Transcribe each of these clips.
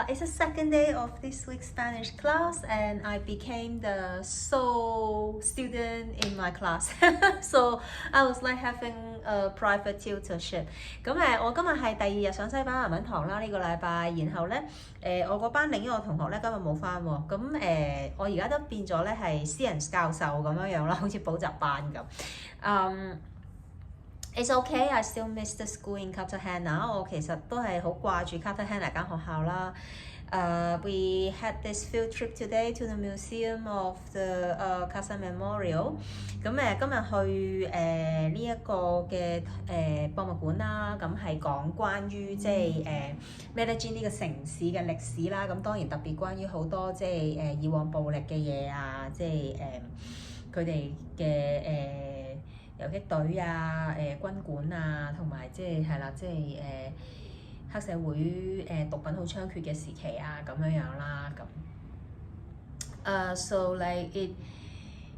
It's the second day of this week's Spanish class, and I became the sole student in my class. So I was like having a private tutorship. 咁我今日係第2日上西班牙文堂啦，呢個禮拜。然後咧我嗰班另一個同學咧今日冇返喎。咁我而家都變咗咧係私人教授咁樣樣啦，好似補習班咁。It's okay, I still miss the school in Cartagena. 我其實都係好掛住 Cartagena 間學校啦。We had this field trip today to the Museum of the Casa Memorial. 咁今日去呢一個嘅博物館啦，咁係講關於即係Medellín 呢個城市嘅歷史啦。咁當然特別關於好多即係以往暴力嘅嘢啊，即係佢哋嘅遊擊隊啊、軍管啊，同埋即係係啦，即係黑社會毒品好猖獗嘅時期啊，咁樣樣啦咁。So like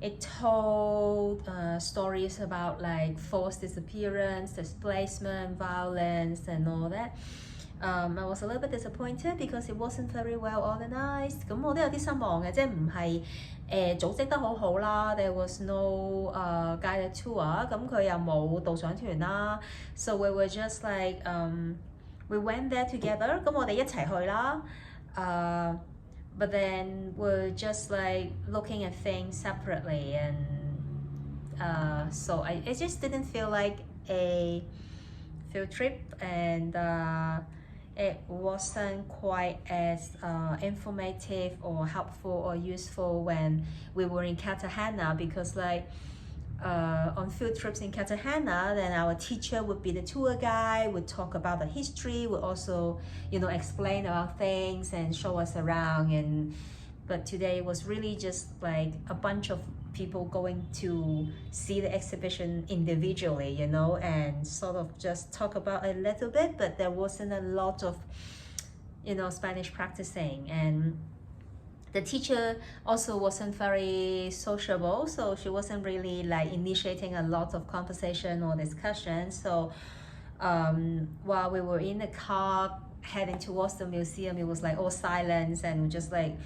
it told stories about like forced disappearance, displacement, violence, and all that. I was a little bit disappointed because it wasn't very well organized. 咁我都有啲失望嘅，即係唔係組織得好好啦。There was no guided tour， 咁佢又冇導賞團啦。So we were just like we went there together， 咁我哋一齊去啦。But then we're just like looking at things separately, and so it just didn't feel like a field trip, and it wasn't quite as informative or helpful or useful when we were in Cartagena, because like on field trips in Cartagena, then our teacher would be the tour guide, would talk about the history, would also, explain about things and show us around. But today was really just like a bunch of people going to see the exhibition individually, and sort of just talk about it a little bit, but there wasn't a lot of, Spanish practicing. And the teacher also wasn't very sociable, so she wasn't really like initiating a lot of conversation or discussion. So while we were in the car heading towards the museum, it was like all silence and just like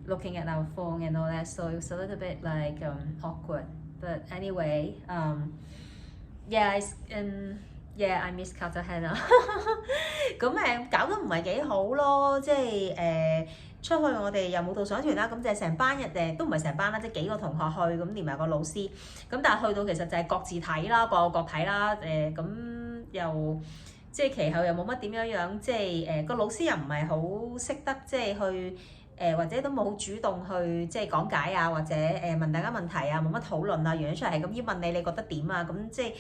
looking at our phone and all that, so it was a little bit like awkward. But anyway, I miss Cartagena. 咁搞得唔係幾好咯，即係出去我哋又冇導賞團啦，咁就係成班人都唔係成班啦，即係幾個同學去，咁連埋個老師，咁但係去到其實就係各自睇啦，各有各睇啦，咁又即係其後又冇乜點樣，即係個老師又唔係好識得即係去。或者都冇好主動去即係講解啊，或者問大家問題啊，冇乜討論啊，樣出嚟係咁依問你覺得點啊？咁即係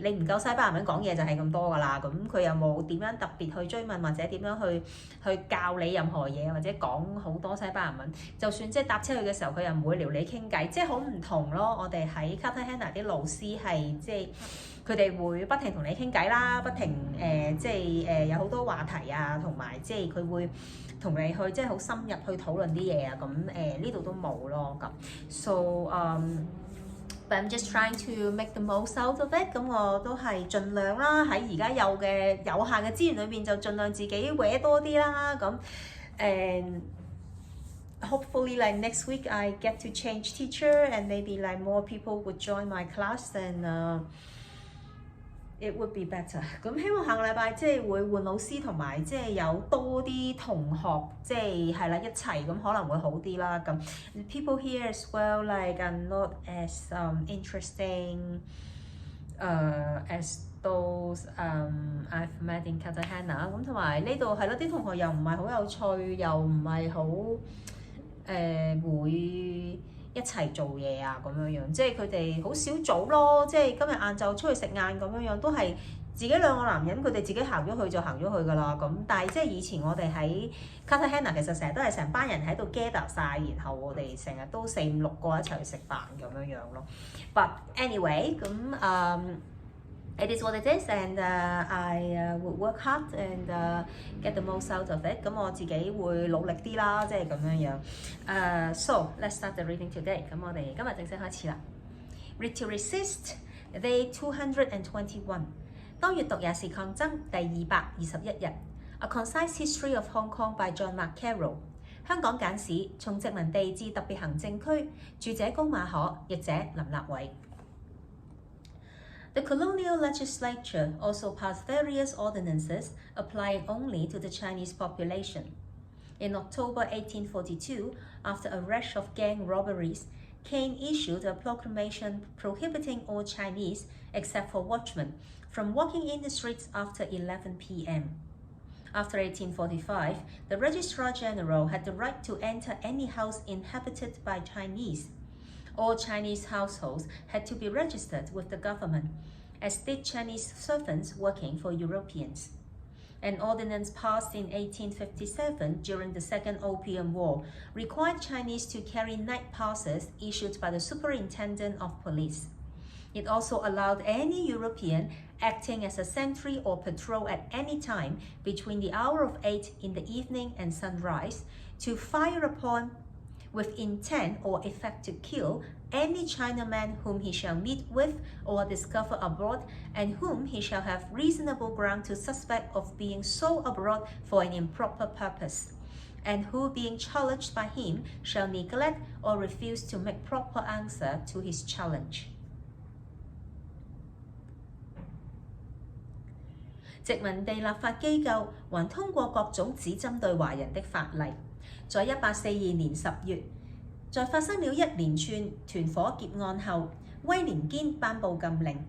你唔夠西班牙文講嘢就係咁多㗎啦。咁佢又冇點樣特別去追問或者點樣去教你任何嘢，或者講好多西班牙文。就算即係搭車去嘅時候，佢又唔會撩你傾偈，即係好唔同咯。我哋喺 Cartagena 啲老師係即係佢哋會不停同你傾偈啦，不停即係有好多話題啊，同埋即係佢會同你去即係好深入去討論啲嘢啊，咁呢度都冇咯咁。So but I'm just trying to make the most out of it。咁我都係盡量啦，喺而家有限嘅資源裏邊就盡量自己搲多啲啦咁。And hopefully like next week I get to change teacher and maybe like more people would join my class, and it would be better。 咁希望下個禮拜即係會換老師，同埋即係有多啲同學即係係啦一齊，咁可能會好啲啦咁。People here as well like are not as interesting as those I've met in Cartagena。咁同埋呢度係咯，啲同學又唔係好有趣，又唔係好會一齊做嘢啊咁樣，即係佢哋好少組咯，即係今日晏晝出去食晏咁樣，都係自己兩個男人，佢哋自己行咗去就行咗去㗎啦咁。但係即係以前我哋喺 Cartagena 其實成日都係成班人喺度 gather 晒，然後我哋成日都4、5、6個一齊去食飯咁樣咯。But anyway 咁it is what it is, and I would work hard and get the most out of it。 咁我自己會努力啲啦，即係咁樣。So let's start the reading today。 咁我哋今日正式開始啦。Read to Resist Day 221。當閱讀也是抗爭第221日。A Concise History of Hong Kong by John Carroll。 香港簡史從殖民地至特別行政區，著者高馬可，譯者林立偉。The colonial legislature also passed various ordinances applying only to the Chinese population. In October 1842, after a rash of gang robberies, Kane issued a proclamation prohibiting all Chinese, except for watchmen, from walking in the streets after 11 p.m. After 1845, the Registrar General had the right to enter any house inhabited by Chinese. All Chinese households had to be registered with the government, as did Chinese servants working for Europeans. An ordinance passed in 1857 during the Second Opium War required Chinese to carry night passes issued by the Superintendent of Police. It also allowed any European acting as a sentry or patrol at any time between the hour of 8 in the evening and sunrise to fire upon with intent or effect to kill any Chinaman whom he shall meet with or discover abroad and whom he shall have reasonable ground to suspect of being so abroad for an improper purpose, and who being challenged by him shall neglect or refuse to make proper answer to his challenge. 殖民地立法機構還通過各種只針對華人的法例。在1842年10月，在發生了一連串團伙劫案後，威廉堅頒布禁令，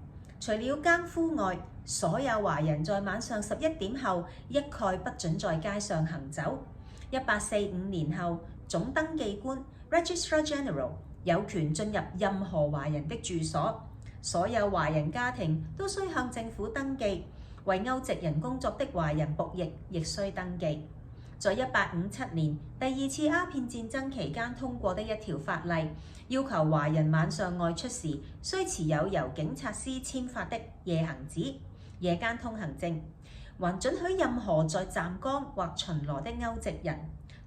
除了奸夫外，所有華人在晚上11點後一概不准在街上行走。1845年後，總登記官 Registrar General 有權進入任何華人的住所，所有華人家庭都需向政府登記。為歐籍人工作的華人僕役亦須登記。在1857年第二次鴉片戰爭期間通過的一條法例，要求華人晚上外出時須持有由警察司簽發的夜行紙、夜間通行證，還准許任何在站崗或巡邏的歐籍人，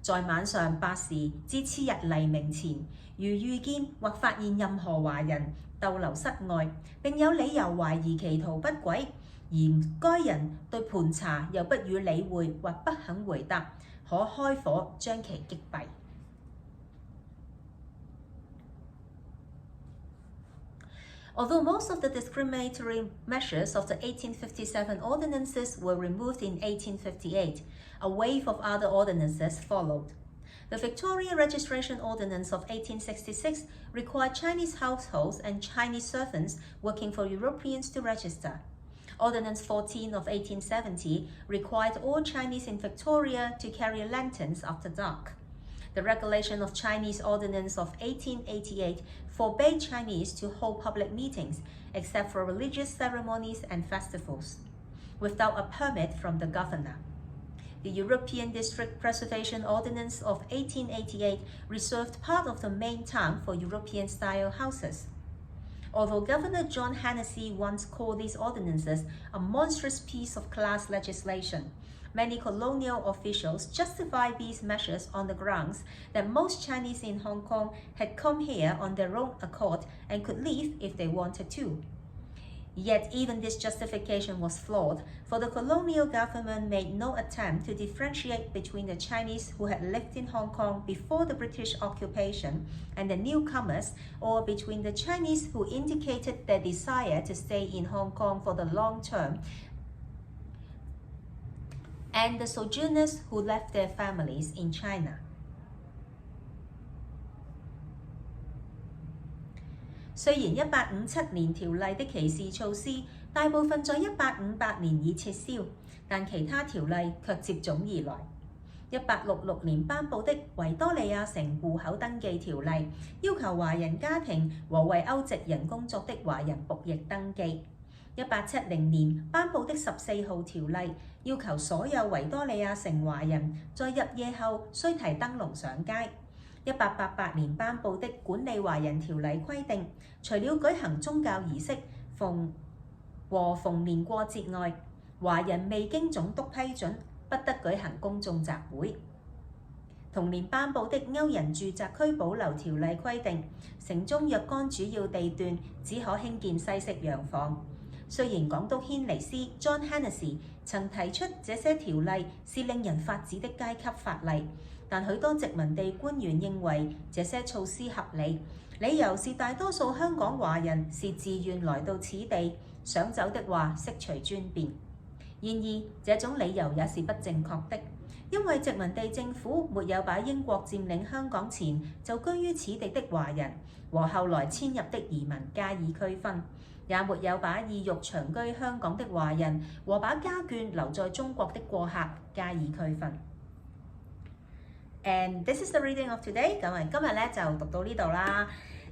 在晚上8時至次日黎明前，如遇見或發現任何華人逗留室外，並有理由懷疑其途不軌，而該人對盤查又不予理會或不肯回答，可開火將其擊斃。Although most of the discriminatory measures of the 1857 ordinances were removed in 1858, a wave of other ordinances followed. The Victoria Registration Ordinance of 1866 required Chinese households and Chinese servants working for Europeans to register. Ordinance 14 of 1870 required all Chinese in Victoria to carry lanterns after dark. The Regulation of Chinese Ordinance of 1888 forbade Chinese to hold public meetings except for religious ceremonies and festivals, without a permit from the governor. The European District Preservation Ordinance of 1888 reserved part of the main town for European-style houses. Although Governor John Hennessy once called these ordinances a monstrous piece of class legislation, many colonial officials justified these measures on the grounds that most Chinese in Hong Kong had come here on their own accord and could leave if they wanted to. Yet even this justification was flawed, for the colonial government made no attempt to differentiate between the Chinese who had lived in Hong Kong before the British occupation and the newcomers, or between the Chinese who indicated their desire to stay in Hong Kong for the long term and the sojourners who left their families in China. 雖然1857年條例的歧視措施大部分在1858年已撤銷，但其他條例卻接踵而來。1866年頒布的維多利亞城戶口登記條例要求華人家庭和為歐籍人工作的華人僕役登記。1870年頒布的14號條例要求所有維多利亞城華人在入夜後須提燈籠上街。1888年頒布的管理華人條例規定，除了舉行宗教儀式逢年過節外，華人未經總督批准，不得舉行公眾集會。同年頒布的歐人住宅區保留條例規定，城中若干主要地段只可興建西式洋房，雖然港督軒尼詩 John Hennessy 曾提出這些條例是令人發指的階級法例，但許多殖民地官員認為這些措施合理，理由是大多數香港華人是自願來到此地，想走的話悉隨尊便。然而，這種理由也是不正確的，因為殖民地政府沒有把英國佔領香港前就居於此地的華人和後來遷入的移民加以區分，也沒有把意欲長居香港的華人和把家眷留在中國的過客加以區分。And this is the reading of today。咁今日咧就讀到呢度啦。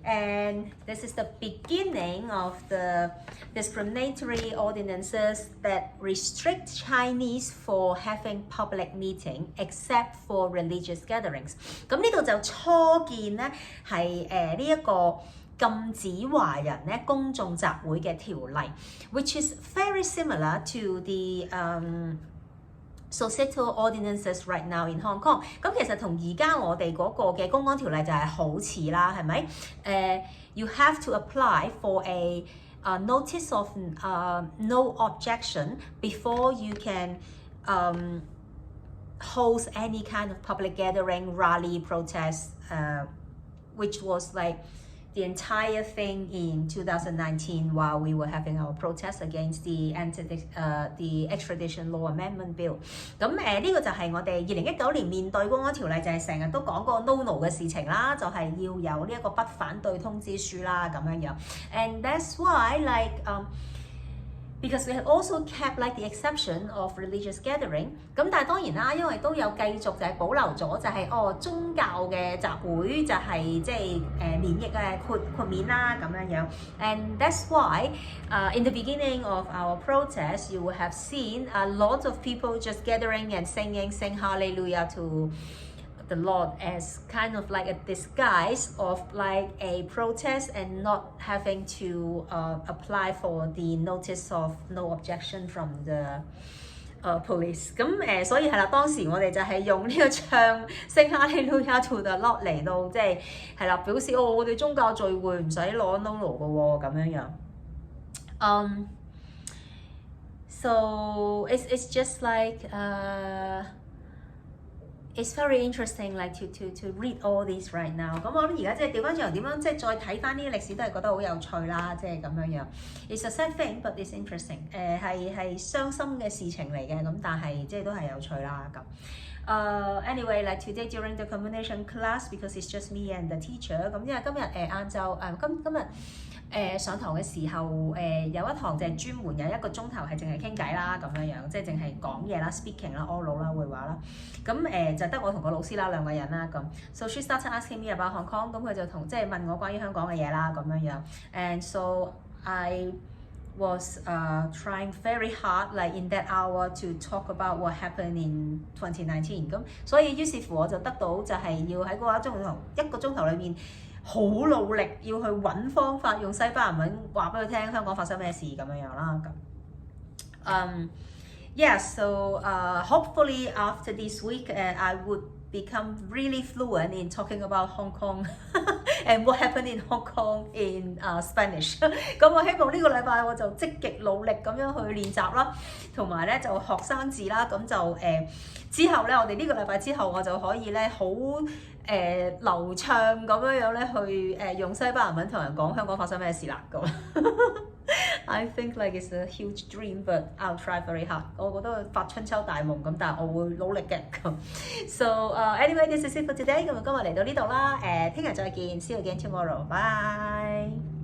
And this is the beginning of the discriminatory ordinances that restrict Chinese for having public meeting except for religious gatherings。咁呢度就初見咧係呢一個禁止華人咧公眾集會嘅條例 ，which is very similar to the societal ordinances right now in Hong Kong。咁其實同而家我哋嗰個嘅公安條例就係好似啦，係咪？You have to apply for a notice of no objection before you can host any kind of public gathering, rally, protest, which was like the entire thing in 2019 while we were having our protest against the extradition law amendment bill。咁呢個就係我哋2019年面對公安條例就係成日都講個 no 嘅事情啦，就係要有呢一個不反對通知書啦咁樣樣。And that's why because we have also kept like the exception of religious gathering。咁但係當然啦，因為都有繼續就係保留咗就係宗教嘅集會就係即係免疫嘅豁免啦咁樣樣。And that's why in the beginning of our protest you will have seen a lot of people just gathering and sing hallelujah to the Lord as kind of like a disguise of like a protest and not having to apply for the notice of no objection from the police。咁所以係啦，當時我哋就係用呢個唱 Sing Hallelujah to the Lord 嚟到即係啦，表示我哋宗教聚會唔使攞 no 嘅喎咁樣樣。So it's just like it's very interesting like to read all these right now。咁我諗而家即係調翻轉頭點樣即係再睇翻呢啲歷史都係覺得好有趣啦，即係咁樣樣。It's a sad thing but it's interesting。係傷心嘅事情嚟嘅，咁但係即係都係有趣啦咁。Anyway, like today during the combination class, because it's just me and the teacher。咁因為今日晏晝今日上堂嘅時候有一堂就係專門有1個鐘頭係淨係傾偈啦咁樣樣，即係淨係講嘢啦 ，speaking 啦 ，oral 啦，會話啦。咁就得我同個老師啦2個人啦咁。So she started asking me about Hong Kong， 咁佢就即係問我關於香港嘅嘢啦咁樣樣。And so I was trying very hard like in that hour to talk about what happened in 2019。咁所以於是乎我就得到就係要喺嗰1個鐘頭裏面好努力要去揾方法用西班牙文話俾佢聽香港發生咩事咁樣樣啦咁。Yeah, so hopefully after this week I would become really fluent in talking about Hong Kong and what happened in Hong Kong in Spanish。咁我希望呢個禮拜我就積極努力咁樣去練習啦，同埋咧就學生字啦。咁就之後咧，我哋呢個禮拜之後我就可以咧好流暢咁樣咧去用西班牙文同人講香港發生咩事啦咁。I think like it's a huge dream, but I'll try very hard。我覺得發春秋大夢咁，但係我會努力嘅咁。So anyway, this is it for today。咁今日嚟到呢度啦，聽日再見，see you again tomorrow。Bye。